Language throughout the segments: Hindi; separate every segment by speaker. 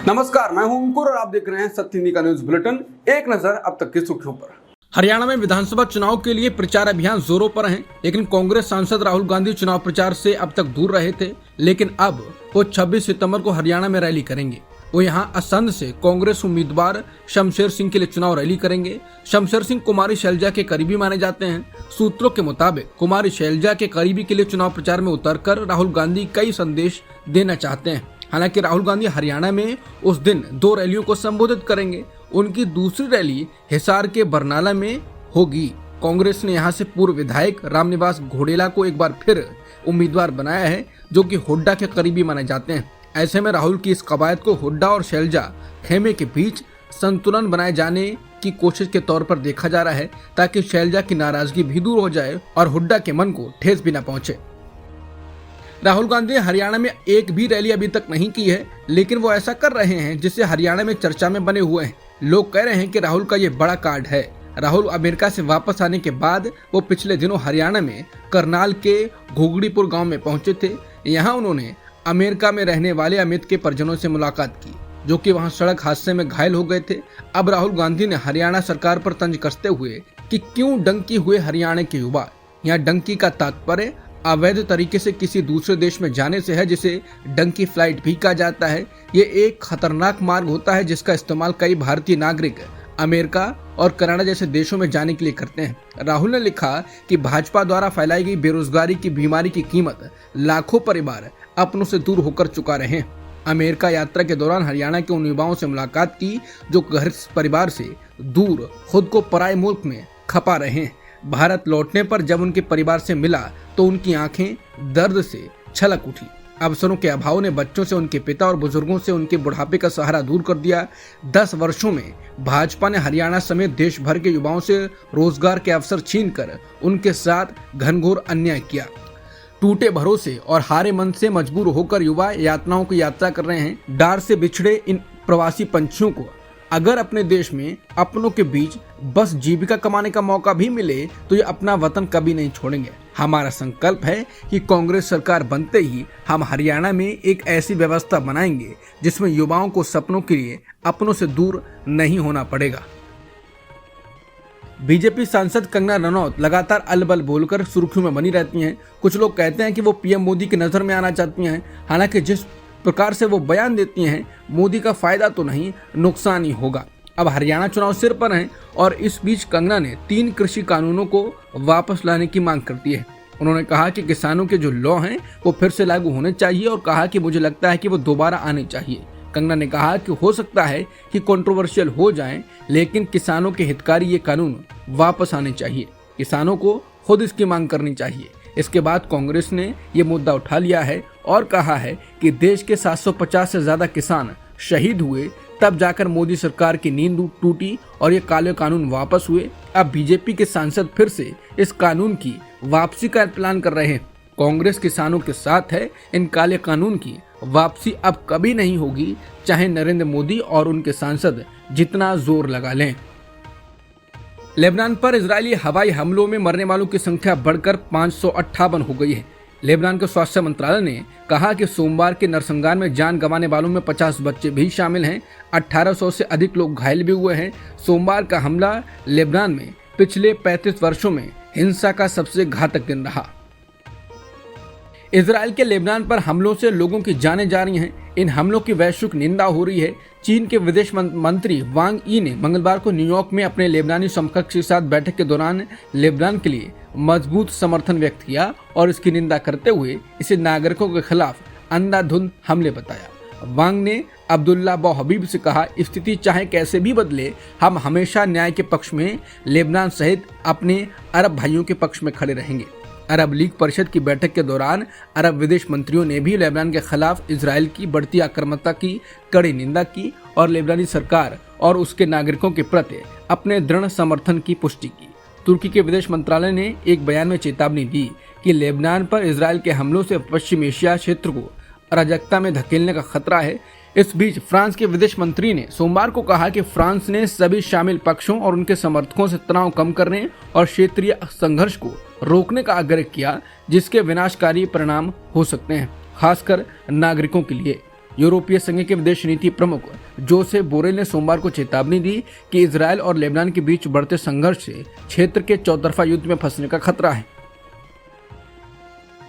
Speaker 1: नमस्कार, मैं हूं अंकुर और आप देख रहे हैं सत्य हिंदी का न्यूज बुलेटिन। एक नजर अब तक की सुर्खियों पर।
Speaker 2: हरियाणा में विधानसभा चुनाव के लिए प्रचार अभियान जोरों पर है, लेकिन कांग्रेस सांसद राहुल गांधी चुनाव प्रचार से अब तक दूर रहे थे। लेकिन अब वो 26 सितंबर को हरियाणा में रैली करेंगे। वो यहां असंध से कांग्रेस उम्मीदवार शमशेर सिंह के लिए चुनाव रैली करेंगे। शमशेर सिंह कुमारी शैलजा के करीबी माने जाते हैं। सूत्रों के मुताबिक कुमारी शैलजा के करीबी के लिए चुनाव प्रचार में उतरकर राहुल गांधी कई संदेश देना चाहते हैं। हालांकि राहुल गांधी हरियाणा में उस दिन 2 रैलियों को संबोधित करेंगे। उनकी दूसरी रैली हिसार के बरनाला में होगी। कांग्रेस ने यहां से पूर्व विधायक रामनिवास घोडेला को एक बार फिर उम्मीदवार बनाया है, जो कि हुड्डा के करीबी माने जाते हैं। ऐसे में राहुल की इस कवायद को हुड्डा और शैलजा खेमे के बीच संतुलन बनाए जाने की कोशिश के तौर पर देखा जा रहा है, ताकि शैलजा की नाराजगी भी दूर हो जाए और हुड्डा के मन को ठेस भी न पहुंचे। राहुल गांधी हरियाणा में एक भी रैली अभी तक नहीं की है, लेकिन वो ऐसा कर रहे हैं जिससे हरियाणा में चर्चा में बने हुए हैं। लोग कह रहे हैं कि राहुल का ये बड़ा कार्ड है। राहुल अमेरिका से वापस आने के बाद वो पिछले दिनों हरियाणा में करनाल के घुगड़ीपुर गांव में पहुंचे थे। यहाँ उन्होंने अमेरिका में रहने वाले अमित के परिजनों से मुलाकात की, जो कि वहां सड़क हादसे में घायल हो गए थे। अब राहुल गांधी ने हरियाणा सरकार पर तंज कसते हुए कि क्यों डंकी हुए हरियाणा के युवा। यहाँ डंकी का तात्पर्य अवैध तरीके से किसी दूसरे देश में जाने से है, जिसे डंकी फ्लाइट भी कहा जाता है। ये एक खतरनाक मार्ग होता है जिसका इस्तेमाल कई भारतीय नागरिक अमेरिका और कनाडा जैसे देशों में जाने के लिए करते हैं। राहुल ने लिखा कि भाजपा द्वारा फैलाई गई बेरोजगारी की बीमारी की कीमत लाखों परिवार अपनों से दूर होकर चुका रहे हैं। अमेरिका यात्रा के दौरान हरियाणा के उन युवाओं से मुलाकात की जो घर परिवार से दूर खुद को पराये मुल्क में खपा रहे हैं। भारत लौटने पर जब उनके परिवार से मिला तो उनकी आंखें दर्द से छलक उठी। अवसरों के अभाव ने बच्चों से उनके पिता और बुजुर्गों से उनके बुढ़ापे का सहारा दूर कर दिया। 10 वर्षों में भाजपा ने हरियाणा समेत देश भर के युवाओं से रोजगार के अवसर छीनकर उनके साथ घनघोर अन्याय किया। टूटे भरोसे और हारे मन से मजबूर होकर युवा यातनाओं की यात्रा कर रहे हैं। डार से बिछड़े इन प्रवासी पंछियों को अगर अपने देश में अपनों के बीच बस जीविका कमाने का मौका भी मिले तो ये अपना वतन कभी नहीं छोड़ेंगे। हमारा संकल्प है कि कांग्रेस सरकार बनते ही हम हरियाणा में एक ऐसी व्यवस्था बनाएंगे जिसमें युवाओं को सपनों के लिए अपनों से दूर नहीं होना पड़ेगा। बीजेपी सांसद कंगना रनौत लगातार अलबल बोलकर सुर्खियों में बनी रहती हैं। कुछ लोग कहते हैं कि वो पीएम मोदी की नजर में आना चाहती हैं। हालांकि जिस प्रकार से वो बयान देती हैं, मोदी का फायदा तो नहीं, नुकसान ही होगा। अब हरियाणा चुनाव सिर पर हैं और इस बीच कंगना ने 3 कृषि कानूनों को वापस लाने की मांग कर दी है। उन्होंने कहा कि किसानों के जो लॉ हैं वो फिर से लागू होने चाहिए और कहा कि मुझे लगता है कि वो दोबारा आने चाहिए। कंगना ने कहा कि हो सकता है कि कंट्रोवर्शियल हो जाएं, लेकिन किसानों के हितकारी ये कानून वापस आने चाहिए। किसानों को खुद इसकी मांग करनी चाहिए। इसके बाद कांग्रेस ने ये मुद्दा उठा लिया है और कहा है कि देश के 750 से ज्यादा किसान शहीद हुए, तब जाकर मोदी सरकार की नींद टूटी और ये काले कानून वापस हुए। अब बीजेपी के सांसद फिर से इस कानून की वापसी का प्लान कर रहे हैं। कांग्रेस किसानों के साथ है। इन काले कानून की वापसी अब कभी नहीं होगी, चाहे नरेंद्र मोदी और उनके सांसद जितना जोर लगा लें। लेबनान पर इजरायली हवाई हमलों में मरने वालों की संख्या बढ़कर 558 हो गई है। लेबनान के स्वास्थ्य मंत्रालय ने कहा कि सोमवार के नरसंहार में जान गंवाने वालों में 50 बच्चे भी शामिल हैं। 1800 से अधिक लोग घायल भी हुए हैं। सोमवार का हमला लेबनान में पिछले 35 वर्षों में हिंसा का सबसे घातक दिन रहा। इजरायल के लेबनान पर हमलों से लोगों की जानें जा रही हैं। इन हमलों की वैश्विक निंदा हो रही है। चीन के विदेश मंत्री वांग यी ने मंगलवार को न्यूयॉर्क में अपने लेबनानी समकक्ष के साथ बैठक के दौरान लेबनान के लिए मजबूत समर्थन व्यक्त किया और इसकी निंदा करते हुए इसे नागरिकों के खिलाफ अंधाधुंध हमले बताया। वांग ने अब्दुल्ला बो हबीब से कहा, स्थिति चाहे कैसे भी बदले, हम हमेशा न्याय के पक्ष में लेबनान सहित अपने अरब भाइयों के पक्ष में खड़े रहेंगे। अरब लीग परिषद की बैठक के दौरान अरब विदेश मंत्रियों ने भी लेबनान के खिलाफ इजरायल की बढ़ती आक्रामकता की कड़ी निंदा की और लेबनानी सरकार और उसके नागरिकों के प्रति अपने दृढ़ समर्थन की पुष्टि की। तुर्की के विदेश मंत्रालय ने एक बयान में चेतावनी दी कि लेबनान पर इजरायल के हमलों से पश्चिम एशिया क्षेत्र को अराजकता में धकेलने का खतरा है। इस बीच फ्रांस के विदेश मंत्री ने सोमवार को कहा कि फ्रांस ने सभी शामिल पक्षों और उनके समर्थकों से तनाव कम करने और क्षेत्रीय संघर्ष को रोकने का आग्रह किया, जिसके विनाशकारी परिणाम हो सकते हैं, खासकर नागरिकों के लिए। यूरोपीय संघ के विदेश नीति प्रमुख जोसेफ बोरेल ने सोमवार को चेतावनी दी कि इजरायल और लेबनान के बीच बढ़ते संघर्ष से क्षेत्र के चौतरफा युद्ध में फंसने का खतरा है।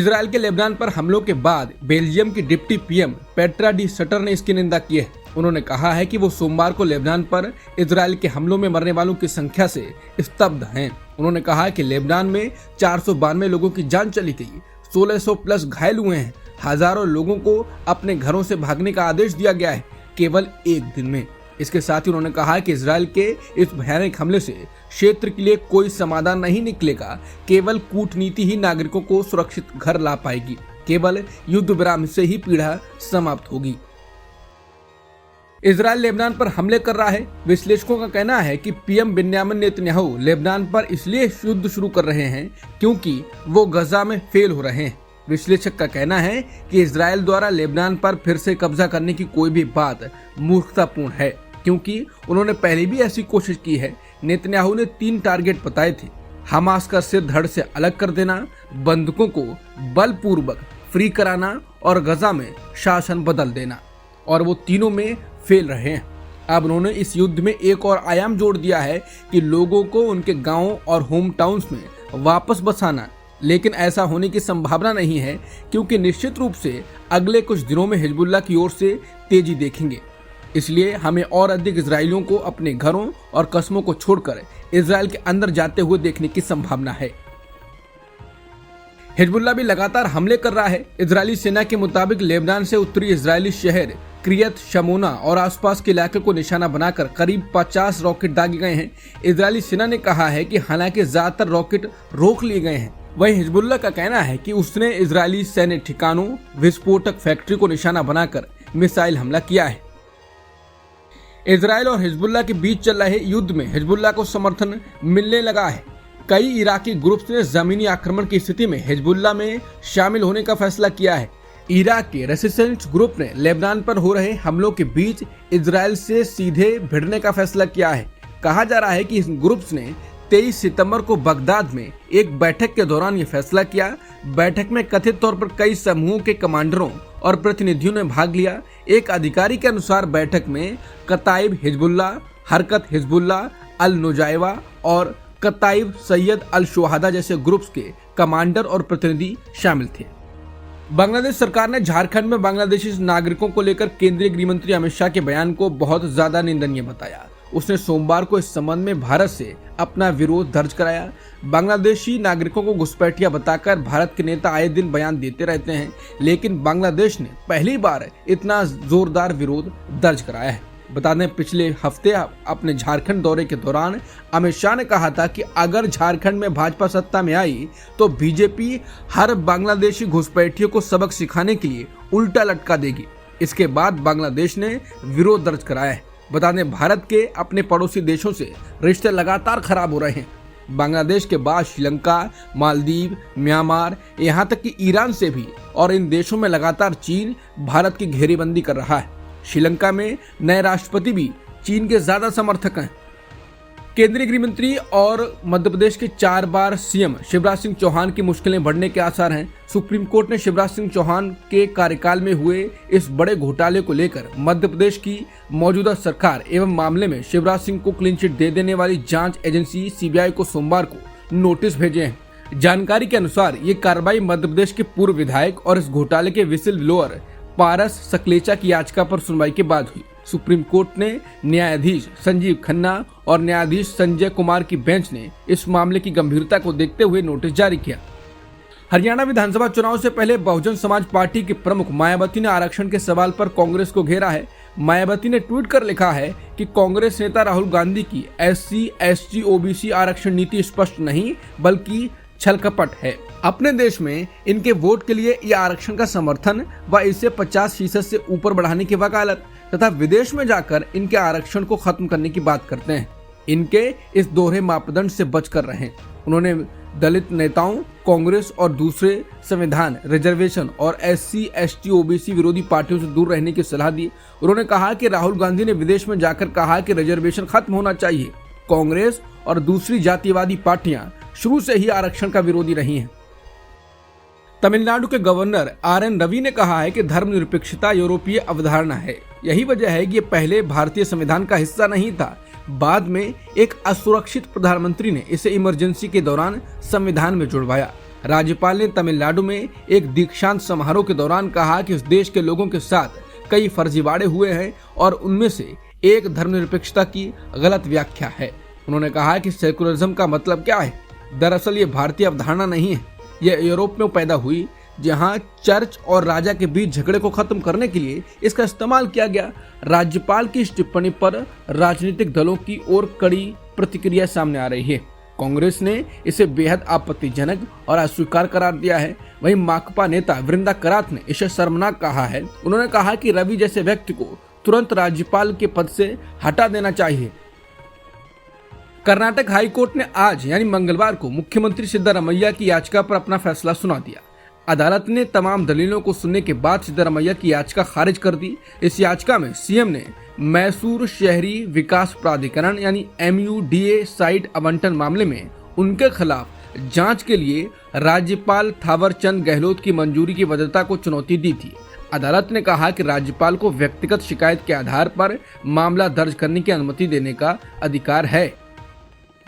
Speaker 2: इजरायल के लेबनान पर हमलों के बाद बेल्जियम की deputy PM Petra D shutter ने इसकी निंदा की है। उन्होंने कहा है कि वो सोमवार को लेबनान पर इजरायल के हमलों में मरने वालों की संख्या से स्तब्ध हैं। उन्होंने कहा कि लेबनान में 492 लोगों की जान चली गई, 1600 प्लस घायल हुए हैं, हजारों लोगों को अपने घरों से भागने का आदेश दिया गया है केवल एक दिन में। इसके साथ ही उन्होंने कहा कि इजरायल के इस भयानक हमले से क्षेत्र के लिए कोई समाधान नहीं निकलेगा, केवल कूटनीति ही नागरिकों को सुरक्षित घर ला पाएगी, केवल युद्ध विराम से ही पीड़ा समाप्त होगी। इजरायल लेबनान पर हमले कर रहा है। विश्लेषकों का कहना है कि पीएम बिन्यामिन नेतन्याहू लेबनान पर इसलिए युद्ध शुरू कर रहे हैं क्योंकि वो गजा में फेल हो रहे हैं। विश्लेषक का कहना है कि इजरायल द्वारा लेबनान पर फिर से कब्जा करने की कोई भी बात मूर्खतापूर्ण है, क्योंकि उन्होंने पहले भी ऐसी कोशिश की है। नेतन्याहू ने 3 टारगेट बताए थे: हमास का सिर धड़ से अलग कर देना, बंधकों को बलपूर्वक फ्री कराना और गजा में शासन बदल देना, और वो तीनों में फेल रहे हैं। अब उन्होंने इस युद्ध में एक और आयाम जोड़ दिया है कि लोगों को उनके गांवों और होम टाउन्स में वापस बसाना, लेकिन ऐसा होने की संभावना नहीं है क्योंकि निश्चित रूप से अगले कुछ दिनों में हिजबुल्लाह की ओर से तेजी देखेंगे। इसलिए हमें और अधिक इजरायलियों को अपने घरों और कस्बों को छोड़कर इजरायल के अंदर जाते हुए देखने की संभावना है। हिजबुल्लाह भी लगातार हमले कर रहा है। इजरायली सेना के मुताबिक लेबनान से उत्तरी इजरायली शहर क्रियत शमोना और आसपास के इलाके को निशाना बनाकर करीब 50 रॉकेट दागे गए हैं। इजरायली सेना ने कहा है कि हालांकि ज्यादातर रॉकेट रोक लिए गए हैं, वहीं हिजबुल्लाह का कहना है कि उसने इजरायली सैन्य ठिकानों, विस्फोटक फैक्ट्री को निशाना बनाकर मिसाइल हमला किया है। इजरायल और हिजबुल्लाह के बीच चल रहे युद्ध में हिजबुल्लाह को समर्थन मिलने लगा है। कई इराकी ग्रुप्स ने जमीनी आक्रमण की स्थिति में हिजबुल्लाह में शामिल होने का फैसला किया है। इराक के रेसिस्टेंस ग्रुप ने लेबनान पर हो रहे हमलों के बीच इजरायल से सीधे भिड़ने का फैसला किया है। कहा जा रहा है कि इन ग्रुप्स ने 23 सितंबर को बगदाद में एक बैठक के दौरान ये फैसला किया। बैठक में कथित तौर पर कई समूहों के कमांडरों और प्रतिनिधियों ने भाग लिया। एक अधिकारी के अनुसार बैठक में कताइब हिजबुल्लाह, हरकत हिजबुल्लाह अल नुजाइवा और कताइब सैयद अल शुहादा जैसे ग्रुप्स के कमांडर और प्रतिनिधि शामिल थे। बांग्लादेश सरकार ने झारखंड में बांग्लादेशी नागरिकों को लेकर केंद्रीय गृह मंत्री अमित शाह के बयान को बहुत ज्यादा निंदनीय बताया। उसने सोमवार को इस संबंध में भारत से अपना विरोध दर्ज कराया। बांग्लादेशी नागरिकों को घुसपैठिया बताकर भारत के नेता आए दिन बयान देते रहते हैं, लेकिन बांग्लादेश ने पहली बार इतना जोरदार विरोध दर्ज कराया है। बता दें, पिछले हफ्ते अपने झारखंड दौरे के दौरान अमित शाह ने कहा था कि अगर झारखंड में भाजपा सत्ता में आई तो बीजेपी हर बांग्लादेशी घुसपैठियों को सबक सिखाने के लिए उल्टा लटका देगी। इसके बाद बांग्लादेश ने विरोध दर्ज कराया है। बता दें, भारत के अपने पड़ोसी देशों से रिश्ते लगातार खराब हो रहे हैं। बांग्लादेश के बाद श्रीलंका, मालदीव, म्यांमार, यहाँ तक कि ईरान से भी, और इन देशों में लगातार चीन भारत की घेरेबंदी कर रहा है। श्रीलंका में नए राष्ट्रपति भी चीन के ज्यादा समर्थक हैं। केंद्रीय गृह मंत्री और मध्य प्रदेश के 4 बार सीएम शिवराज सिंह चौहान की मुश्किलें बढ़ने के आसार हैं। सुप्रीम कोर्ट ने शिवराज सिंह चौहान के कार्यकाल में हुए इस बड़े घोटाले को लेकर मध्य प्रदेश की मौजूदा सरकार एवं मामले में शिवराज सिंह को क्लीन चिट दे देने वाली जांच एजेंसी सीबीआई को सोमवार को नोटिस भेजे हैं। जानकारी के अनुसार ये कार्रवाई मध्य प्रदेश के पूर्व विधायक और इस घोटाले के विसिल ब्लोअर पारस सकलेचा की याचिका पर सुनवाई के बाद हुई। सुप्रीम कोर्ट ने न्यायाधीश संजीव खन्ना और न्यायाधीश संजय कुमार की बेंच ने इस मामले की गंभीरता को देखते हुए नोटिस जारी किया। हरियाणा विधानसभा चुनाव से पहले बहुजन समाज पार्टी की प्रमुख मायावती ने आरक्षण के सवाल पर कांग्रेस को घेरा है। मायावती ने ट्वीट कर लिखा है कि कांग्रेस नेता राहुल गांधी की SC, ST, OBC आरक्षण नीति स्पष्ट नहीं बल्कि छलकपट है। अपने देश में इनके वोट के लिए यह आरक्षण का समर्थन व इसे 50% से ऊपर बढ़ाने की वकालत तथा विदेश में जाकर इनके आरक्षण को खत्म करने की बात करते हैं। इनके इस दोहरे मापदंड से बचकर रहें। उन्होंने दलित नेताओं, कांग्रेस और दूसरे संविधान, रिजर्वेशन और SC, ST, OBC विरोधी पार्टियों से दूर रहने की सलाह दी। उन्होंने कहा कि राहुल गांधी ने विदेश में जाकर कहा कि रिजर्वेशन खत्म होना चाहिए। कांग्रेस और दूसरी जातिवादी पार्टियां शुरू से ही आरक्षण का विरोधी रही हैं। तमिलनाडु के गवर्नर RN रवि ने कहा है कि धर्मनिरपेक्षता यूरोपीय अवधारणा है। यही वजह है कि ये पहले भारतीय संविधान का हिस्सा नहीं था। बाद में एक असुरक्षित प्रधानमंत्री ने इसे इमरजेंसी के दौरान संविधान में जुड़वाया। राज्यपाल ने तमिलनाडु में एक दीक्षांत समारोह के दौरान कहा कि इस देश के लोगों के साथ कई फर्जीवाड़े हुए हैं और उनमें से एक धर्मनिरपेक्षता की गलत व्याख्या है। उन्होंने कहा कि सेकुलरिज्म का मतलब क्या है। दरअसल ये भारतीय अवधारणा नहीं है, यह यूरोप में पैदा हुई, जहां चर्च और राजा के बीच झगड़े को खत्म करने के लिए इसका इस्तेमाल किया गया। राज्यपाल की इस टिप्पणी पर राजनीतिक दलों की ओर कड़ी प्रतिक्रिया सामने आ रही है। कांग्रेस ने इसे बेहद आपत्तिजनक और अस्वीकार करार दिया है। वहीं माकपा नेता वृंदा करात ने इसे शर्मनाक कहा है। उन्होंने कहा कि रवि जैसे व्यक्ति को तुरंत राज्यपाल के पद से हटा देना चाहिए। कर्नाटक हाई कोर्ट ने आज यानी मंगलवार को मुख्यमंत्री सिद्धारमैया की याचिका पर अपना फैसला सुना दिया। अदालत ने तमाम दलीलों को सुनने के बाद सिद्धारमैया की याचिका खारिज कर दी। इस याचिका में सीएम ने मैसूर शहरी विकास प्राधिकरण यानी MUDA साइट आवंटन मामले में उनके खिलाफ जांच के लिए राज्यपाल थावरचंद गहलोत की मंजूरी की वैधता को चुनौती दी थी। अदालत ने कहा कि राज्यपाल को व्यक्तिगत शिकायत के आधार पर मामला दर्ज करने की अनुमति देने का अधिकार है।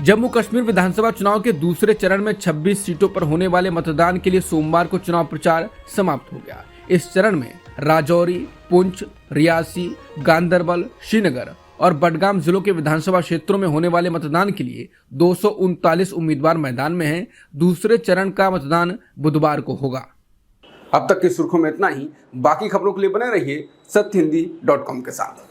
Speaker 2: जम्मू कश्मीर विधानसभा चुनाव के दूसरे चरण में 26 सीटों पर होने वाले मतदान के लिए सोमवार को चुनाव प्रचार समाप्त हो गया। इस चरण में राजौरी, पुंछ, रियासी, गांदरबल, श्रीनगर और बडगाम जिलों के विधानसभा क्षेत्रों में होने वाले मतदान के लिए 239 उम्मीदवार मैदान में हैं। दूसरे चरण का मतदान बुधवार को होगा।
Speaker 1: अब तक की सुर्खियों में इतना ही। बाकी खबरों के लिए बने रहिए सत्यहिंदी.com के साथ।